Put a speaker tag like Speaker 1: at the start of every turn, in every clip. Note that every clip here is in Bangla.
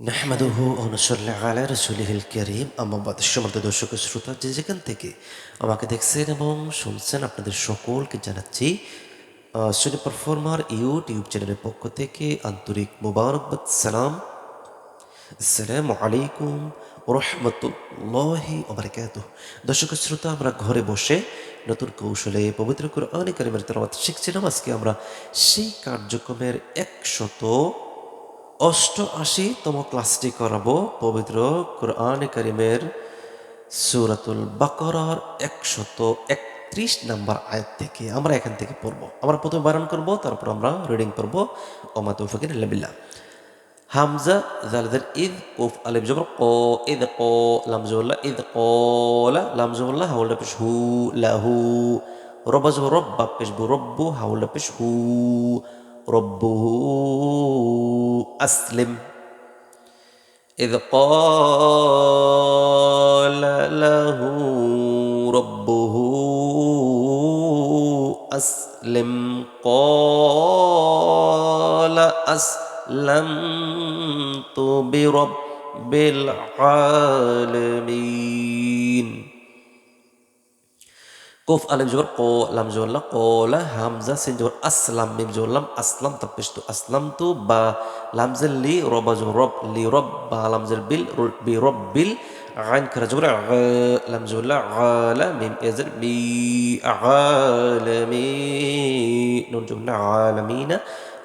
Speaker 1: নাহমাদুহু ওয়া নুসাল্লি আলা রাসূলিহিল কারীম আম্মা বাদ। সম্মানিত দর্শক ও শ্রোতা যে যেখান থেকে আমাকে দেখছেন এবং শুনছেন আপনাদের সকলকে জানাচ্ছি সুনি পারফর্মার ইউটিউব চ্যানেলের পক্ষ থেকে আন্তরিক মোবারকবাদ সালাম। আসসালামু আলাইকুম ওয়া রাহমাতুল্লাহি ওয়া বারাকাতুহু। দর্শক ও শ্রোতা, আমরা ঘরে বসে নতুন কৌশলে পবিত্র কোরআনে কারিমের তেলাওয়াত শিখছিলাম। আজকে আমরা সেই কার্যক্রমের 188তম ক্লাসটি করাবো পবিত্র কোরআনে কারিমের সূরাতুল বাকারার 131 নাম্বার আয়াত থেকে। আমরা এখান থেকে পড়বো। আমরা প্রথমে বানান করব, তারপর আমরা রিডিং পড়বো। ওমা তৌফিক ইল্লা বিল্লাহ। হামজা জালজাল ইদ কফ আলিফ জবর ক ইদ ক লাম জবর ইদ কলা লাম জবর হাওলা পেশ হু লাহু রবা জবর রব্বা পেশ বু রব্বু হাওলা পেশ হু রব্বুহু আসলিম إذ قال له ربه أسلم قال أسلمت برب العالمين কোফ আলিফ জবর ক লাম জবর লা কলা হামজা সিন জবর আসলাম মিম জবর লাম আসলাম তাপেশতু আসলাম তু বা লামজের লি রবা জবর রব লি রব বা লামজের বিল বি রব্বিল আইন খারা জবর লাম জবর লা আলা মিম এজর মি আলামি নুন জবর লা আলামিনা।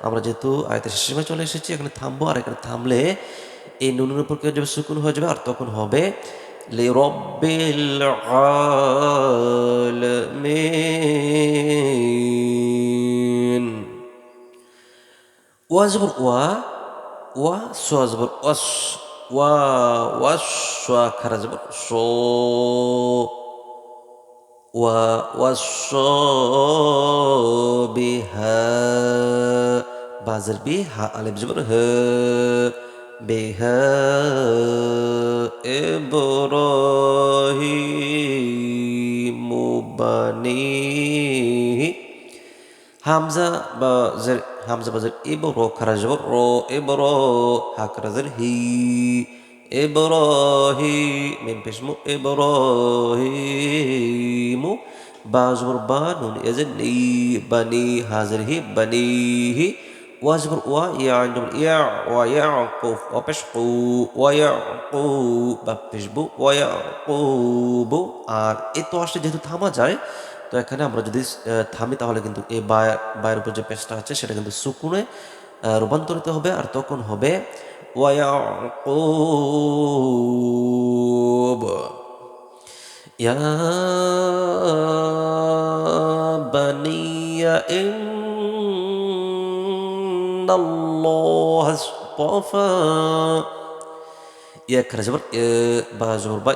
Speaker 1: আমরা যেহেতু আয়াতের শেষে চলে এসেছি, এখানে থামবো। আর এখানে থামলে এই নুনের উপর কি হয়ে যাবে? সুকুন হয়ে যাবে। আর তখন হবে لرب العالمين ওয়াজবর ওয়া ওয়া সোয়াজবর ওয়াস ওয়া ওয়াস সোয়া খারা জবর সো ওয়া ওয়াস বিহা বাজর বি হা আলিফ জবর হ বিহা إبراهيم بنيه হামজা বা জের হামজা বাজের ইবর খারা জবর র ইবর হা খারা জের হি ইব্রাহি মিম পেশমু ইব্রাহিমু বা জবর বা নুন এজের নি বানি হাজের হি বানিহি ওয়াজবর ওয়া ইয়া আইন ইয়া ওয়া ইয়াকুব ওয়া পেশকু ওয়া ইয়াকু বা পেশবু ওয়া ইয়াকুবু। আর এ তো আসলে যেহেতু থামা যায়, তো এখানে আমরা যদি থামি তাহলে কিন্তু এই বায়ের উপর যে পেশটা আছে সেটা কিন্তু সুকুনে রূপান্তরিত হবে। আর তখন হবে ওয়ায়াকুব। ইয়া বানিয়া ইন্নাল্লাহা আসতাফা ইয়া খারা জবর বা জবর বা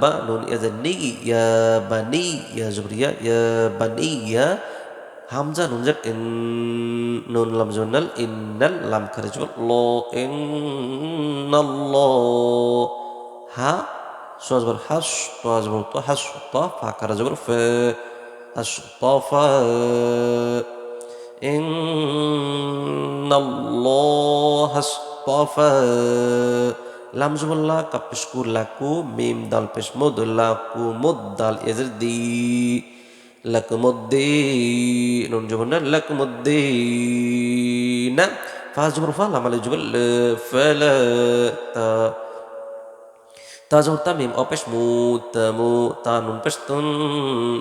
Speaker 1: বা নুন ইয়াজানি ইয়া বানি ইয়া জবর ইয়া বানি ইয়া হামজা নুন জের ইন নুন লাম জবর ইন্নাল লাম খারা জবর ল ইন্নাল্লাহ হা সোয়া জবর হাস তা জবর তো হাস তা ফা খারা জবর ফে হাস তা ফা ইন্নাল্লাহ আসতাফা লাম জবল্লা কাপেশকু লাকু মিম দাল পেশ মুদ লাকু মুদ দাল এজর দি লাকুমুদ্দি নুন জবর লাকুমুদ্দিনা ফা জবর ফা লাম আলিফ জবর ফালা তা তাজমুর তামিম অপেশ মু তামু তা নুন পেশ তুন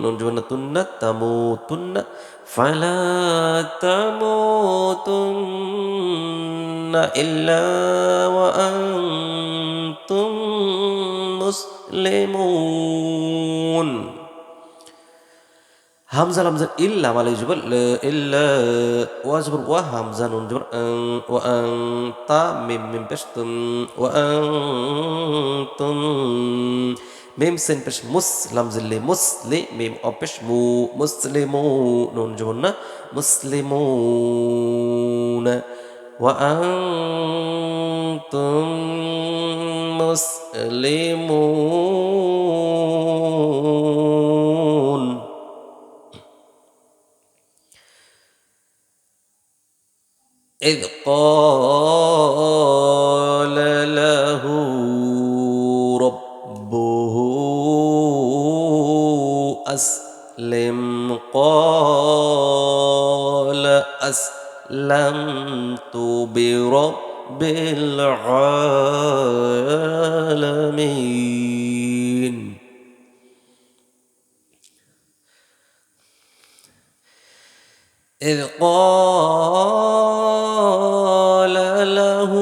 Speaker 1: নুন জবর তুন্না তামু তুন্না ফালা তামুতুন্না ইল্লা ওয়া আনতুম মুসলিমুন। হামজা লামজা ইল্লা মালাই জবর ইল্লা ওয়া জবর ওয়া হামজা নুন জবর ওয়া তা মিম মিম পেশ তুম ওয়া আনতুম মিম সিন পেশ মুস লামজিল্লি মুসলি মিম অপেশ মু মুসলিমু নুন জবর না মুসলিমুন ওয়া আনতুম মুসলিমুন। إذ قال العالمين إذ قال له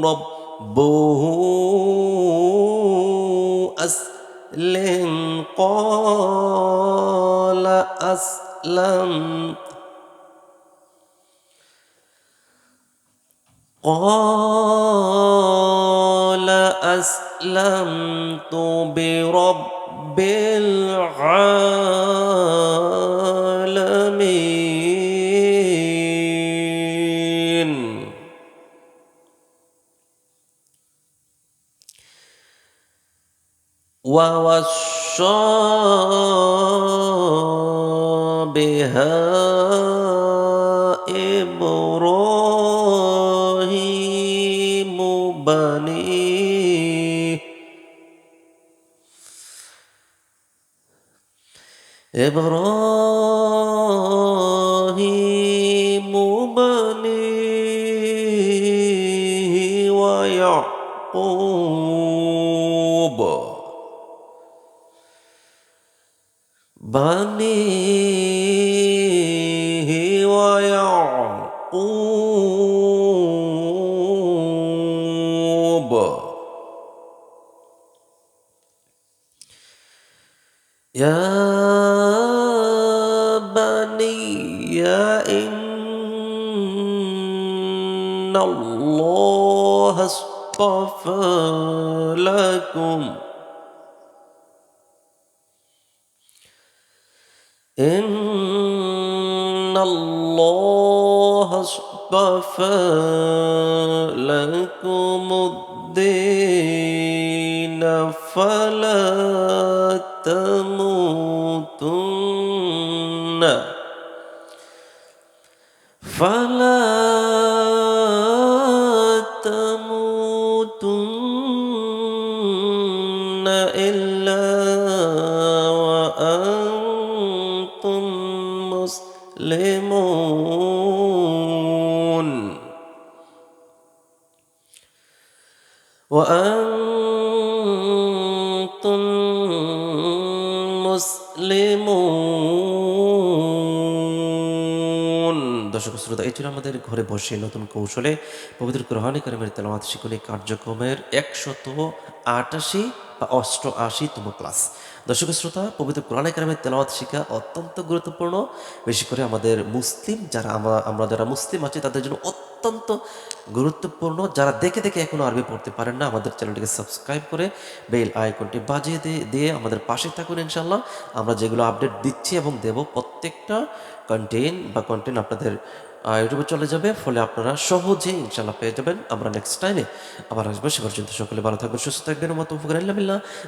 Speaker 1: ربه أسلم قال أسلمت قال أسلمت برب العالمين ووصى بها إبراهيم بنيه إبراهيم بنيه ويعقوب بنيه ويعقوب يا بني إن الله اصطفى لكم إن الله اصطفى لكم الدين فلا تموتن إلا وأنتم مسلمون وأنتم মুসলিমুন। দর্শক শ্রোতা, এই ছিল আমাদের ঘরে বসে নতুন কৌশলে পবিত্র কোরআনে কারিমের তেলাওয়াত শিক্ষণী কার্যক্রমের 188 বা 88তম ক্লাস। দর্শক শ্রোতা, পবিত্র কোরআনে কারিমের তেলাওয়াত শিক্ষা অত্যন্ত গুরুত্বপূর্ণ। বেশি করে আমাদের মুসলিম যারা আমরা যারা মুসলিম আছি তাদের জন্য অত্যন্ত গুরুত্বপূর্ণ। যারা দেখে দেখে এখনো আরবি পড়তে পারেন না, আমাদের চ্যানেলটিকে সাবস্ক্রাইব করে বেল আইকনটি বাজিয়ে দিয়ে আমাদের পাশে থাকুন। ইনশাল্লাহ আমরা যেগুলো আপডেট দিচ্ছি এবং দেব প্রত্যেকটা কন্টেন্ট আপনাদের ইউটিউবে চলে যাবে, ফলে আপনারা সহজেই ইনশাল্লাহ পেয়ে যাবেন। আমরা নেক্সট টাইমে আবার আসবো। সে পর্যন্ত সকলে ভালো থাকবেন, সুস্থ থাকবেন।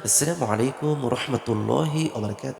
Speaker 1: আসসালামু আলাইকুম ওয়া রাহমাতুল্লাহি ওয়া বারাকাতুহু।